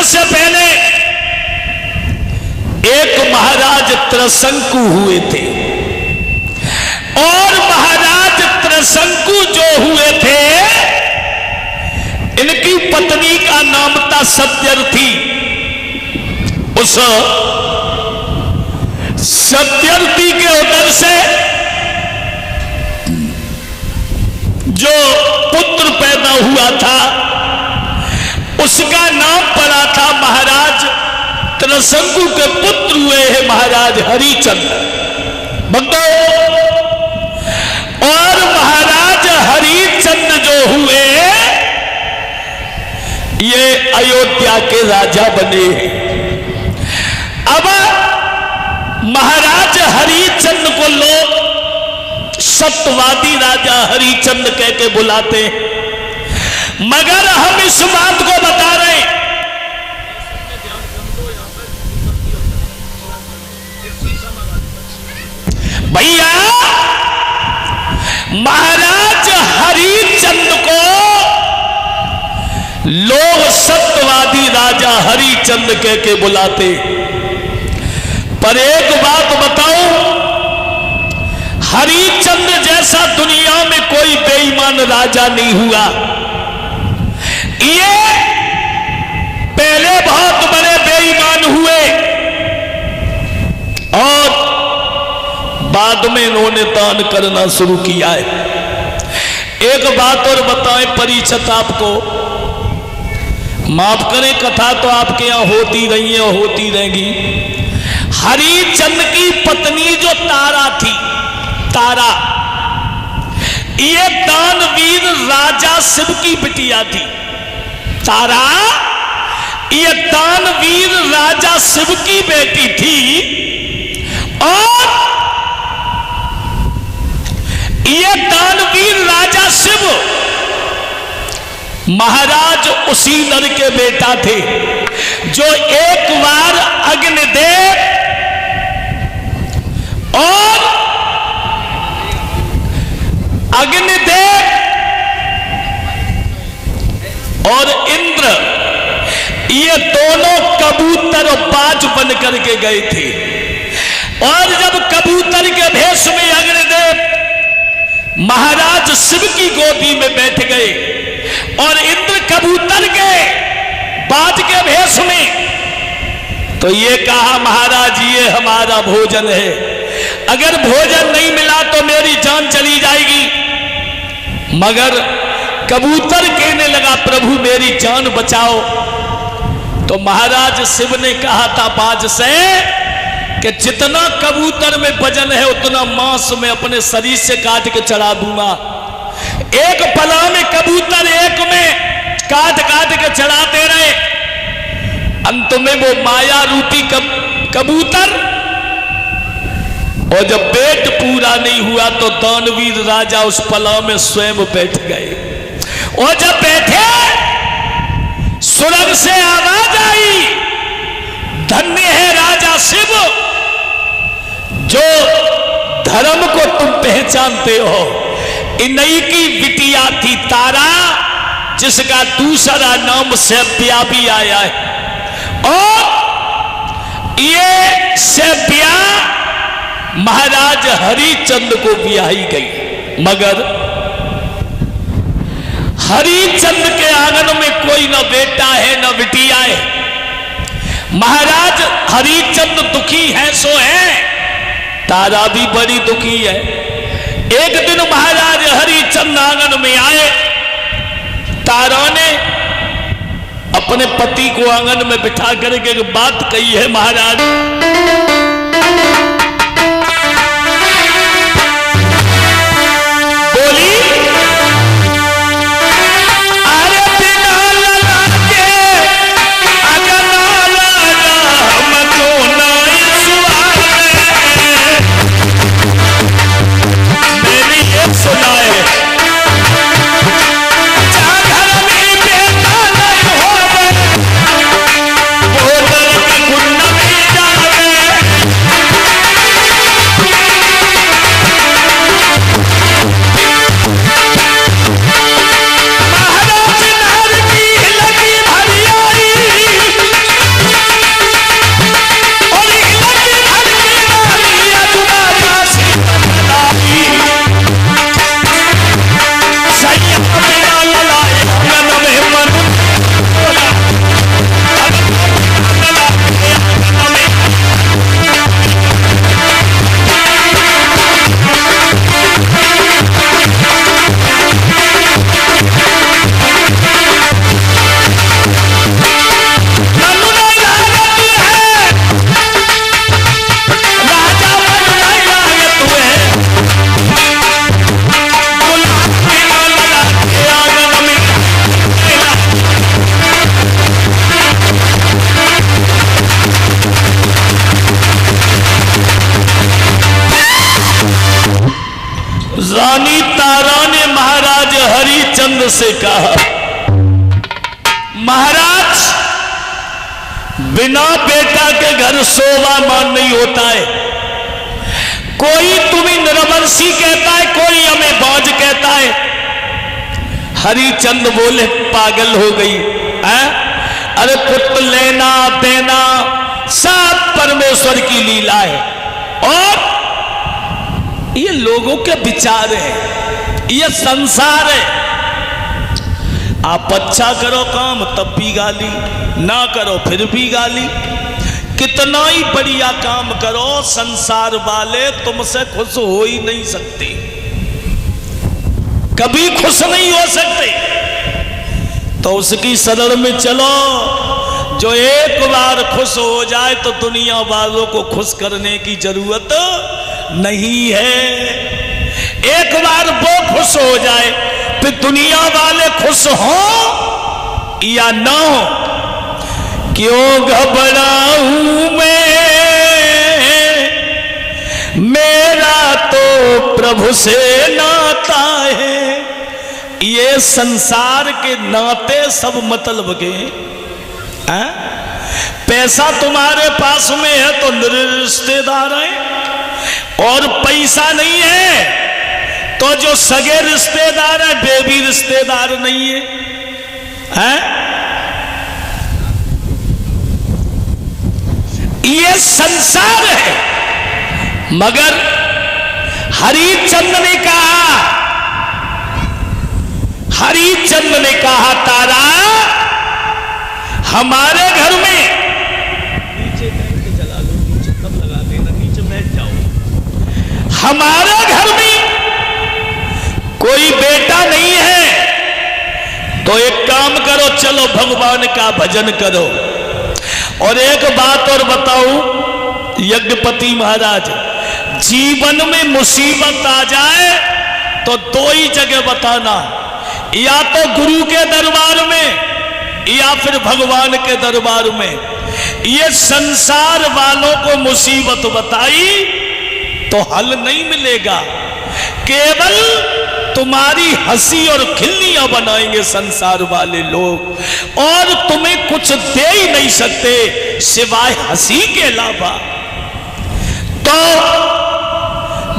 से पहले एक महाराज त्रिशंकु हुए थे, और महाराज त्रिशंकु जो हुए थे, इनकी पत्नी का नाम था सत्यर्थी। उस सत्यर्थी के उदर से जो पुत्र पैदा हुआ था, उसका नाम पड़ा था महाराज त्रिशंकु के पुत्र हुए हैं महाराज हरिचंद्र भक्तों। और महाराज हरिचंद्र जो हुए, ये अयोध्या के राजा बने हैं। अब महाराज हरिचंद्र को लोग सत्यवादी राजा हरिचंद्र कह के बुलाते हैं, मगर हम इस बात को बता रहे हैं, भैया महाराज हरिचंद्र को लोग सत्यवादी राजा हरिचंद्र कह के बुलाते। पर एक बात बताऊं, हरिचंद्र जैसा दुनिया में कोई बेईमान राजा नहीं हुआ। ये पहले बहुत बड़े बेईमान हुए और बाद में इन्होंने दान करना शुरू किया है। एक बात और बताएं परीक्षित आपको, माफ करें कथा तो आपके यहां होती रही है और होती रहेगी। हरिचंद्र की पत्नी जो तारा थी, तारा, ये दानवीर राजा शिव की बिटिया थी। तारा ये दानवीर राजा शिव की बेटी थी, और ये दानवीर राजा शिव महाराज उसी नर के बेटा थे जो एक बार अग्निदेव और इंद्र, ये दोनों कबूतर बाज बन करके गए थे। और जब कबूतर के भेष में अग्निदेव महाराज शिव की गोदी में बैठ गए और इंद्र कबूतर के बाज के भेष में, तो ये कहा महाराज ये हमारा भोजन है, अगर भोजन नहीं मिला तो मेरी जान चली जाएगी। मगर कबूतर कहने लगा प्रभु मेरी जान बचाओ। तो महाराज शिव ने कहा था बाज से कि जितना कबूतर में वजन है उतना मांस में अपने शरीर से काट के चढ़ा दूंगा। एक पला में कबूतर एक में काट काट के चढ़ाते रहे, अंत में वो माया रूपी कबूतर, और जब पेट पूरा नहीं हुआ तो दानवीर राजा उस पला में स्वयं बैठ गए। और जब बैठे स्वर्ग से आवाज आई, धन्य है राजा शिव जो धर्म को तुम पहचानते हो। इन्हीं की बिटिया थी तारा, जिसका दूसरा नाम सैव्या भी आया है। और ये सैव्या महाराज हरिचंद्र को ब्याही गई, मगर हरिचंद्र के आंगन में कोई न बेटा है न बिटिया है। महाराज हरिचंद्र दुखी है सो है, तारा भी बड़ी दुखी है। एक दिन महाराज हरिचंद्र आंगन में आए, तारा ने अपने पति को आंगन में बिठा करके एक बात कही है महाराज, चंद्र से कहा, महाराज बिना बेटा के घर शोभामान नहीं होता है। कोई तुम्हें नरवंशी कहता है, कोई हमें बाज कहता है। हरिचंद बोले, पागल हो गई है? अरे पुत्र लेना देना सब परमेश्वर की लीला है, और ये लोगों के विचार है, ये संसार है। आप अच्छा करो काम तब भी गाली, ना करो फिर भी गाली। कितना ही बढ़िया काम करो, संसार वाले तुमसे खुश हो ही नहीं सकते, कभी खुश नहीं हो सकते। तो उसकी शरण में चलो, जो एक बार खुश हो जाए तो दुनिया वालों को खुश करने की जरूरत नहीं है। एक बार वो खुश हो जाए, फिर दुनिया वाले खुश हो या ना हो। क्यों घबराऊं मैं, मेरा तो प्रभु से नाता है। ये संसार के नाते सब मतलब के हैं। पैसा तुम्हारे पास में है तो रिश्तेदार है, और पैसा नहीं है तो जो सगे रिश्तेदार है वे भी रिश्तेदार नहीं है, हैं? ये संसार है। मगर हरिचंद ने कहा, हरिचंद ने कहा, तारा हमारे घर में, नीचे बैठ के जला लो, नीचे तब लगा देना, नीचे बैठ जाओ। हमारे घर में कोई बेटा नहीं है, तो एक काम करो, चलो भगवान का भजन करो। और एक बात और बताऊं यज्ञपति महाराज, जीवन में मुसीबत आ जाए तो दो ही जगह बताना, या तो गुरु के दरबार में या फिर भगवान के दरबार में। ये संसार वालों को मुसीबत बताई तो हल नहीं मिलेगा, केवल तुम्हारी हंसी और खिल्लियां बनाएंगे संसार वाले लोग, और तुम्हें कुछ दे ही नहीं सकते सिवाय हंसी के अलावा। तो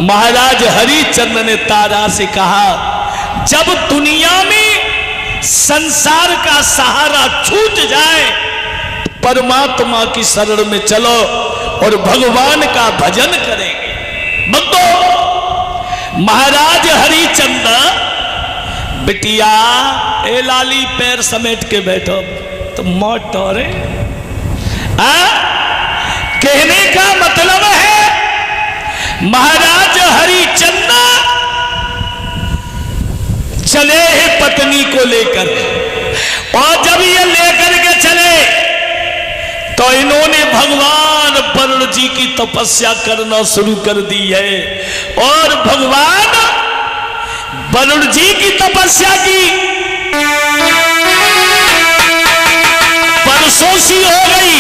महाराज हरिचंद ने तारा से कहा, जब दुनिया में संसार का सहारा छूट जाए, परमात्मा की शरण में चलो और भगवान का भजन करेंगे। भक्तों, महाराज हरिचंद, बिटिया ए लाली पैर समेट के बैठो, तो मौत टोरे। कहने का मतलब है महाराज हरिचंद चले हैं पत्नी को लेकर, और जब ये लेकर के चले तो इन्होंने भगवान वरुण जी की तपस्या करना शुरू कर दी है, और भगवान वरुण जी की तपस्या की परसों सी हो गई